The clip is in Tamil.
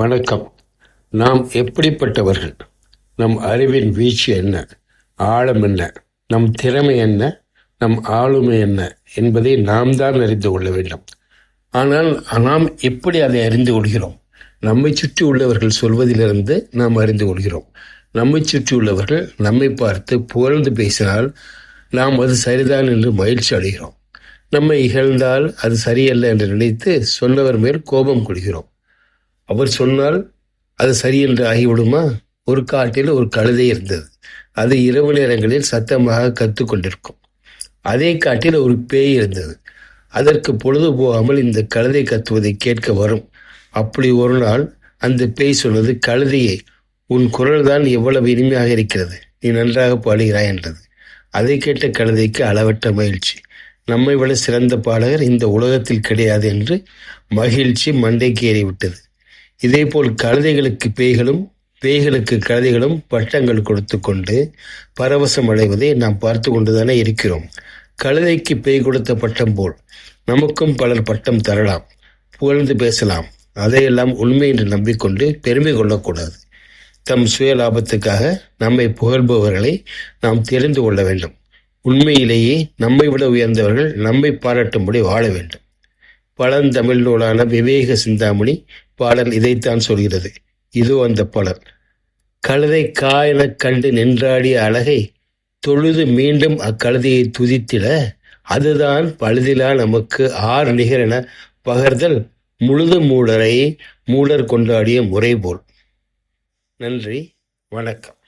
வணக்கம். நாம் எப்படிப்பட்டவர்கள்? நம் அறிவின் வீச்சு என்ன? ஆழம் என்ன? நம் திறமை என்ன? நம் ஆளுமை என்ன என்பதை நாம் தான் அறிந்து கொள்ள வேண்டும். ஆனால் நாம் எப்படி அதை அறிந்து கொள்கிறோம்? நம்மை சுற்றி உள்ளவர்கள் சொல்வதிலிருந்து நாம் அறிந்து கொள்கிறோம். நம்மை சுற்றி உள்ளவர்கள் நம்மை பார்த்து புகழ்ந்து பேசினால் நாம் அது சரிதான் என்று மகிழ்ச்சி அடைகிறோம். நம்மை இகழ்ந்தால் அது சரியல்ல என்று நினைத்து சொன்னவர் மேல் கோபம் கொள்கிறோம். அவர் சொன்னால் அது சரியென்று ஆகிவிடுமா? ஒரு காட்டில் ஒரு கழுதை இருந்தது. அது இரவு நேரங்களில் சத்தமாக கற்றுக்கொண்டிருக்கும். அதே காட்டில் ஒரு பேய் இருந்தது. அதற்கு பொழுது போகாமல் இந்த கழுதை கத்துவதை கேட்க வரும். அப்படி ஒரு நாள் அந்த பேய் சொன்னது, கழுதையே, உன் குரல் தான் எவ்வளவு இனிமையாக இருக்கிறது, நீ நன்றாக பாடுகிறாய் என்றது. அதை கேட்ட கழுதைக்கு அளவற்ற மகிழ்ச்சி. நம்மை விட சிறந்த பாடகர் இந்த உலகத்தில் கிடையாது என்று மகிழ்ச்சி மண்டைக்கு ஏறிவிட்டது. இதேபோல் கழுதைகளுக்கு பேய்களும் பேய்களுக்கு கழுதைகளும் பட்டங்கள் கொடுத்து கொண்டு பரவசம் அடைவதை நாம் பார்த்து கொண்டுதானே இருக்கிறோம். கழுதைக்கு பேய் கொடுத்த பட்டம் போல் நமக்கும் பலர் பட்டம் தரலாம், புகழ்ந்து பேசலாம். அதையெல்லாம் உண்மை என்று நம்பிக்கொண்டு பெருமை கொள்ளக்கூடாது. தம் சுய லாபத்துக்காக நம்மை புகழ்பவர்களை நாம் தெரிந்து கொள்ள வேண்டும். உண்மையிலேயே நம்மை விட உயர்ந்தவர்கள் நம்மை பாராட்டும்படி வாழ வேண்டும். பழந்தமிழ் நூலான விவேக சிந்தாமணி பாடல் இதைத்தான் சொல்கிறது. இதோ அந்த பாடல். கழுதை காயெனக் கண்டு நின்றாடிய அழகை தொழுது மீண்டும் அக்கழுதையை துதித்திட, அதுதான் பழுதிலா நமக்கு ஆர் நிகரென பகர்தல் முழுது மூடரை மூடர் கொண்டாடிய முறை போல். நன்றி, வணக்கம்.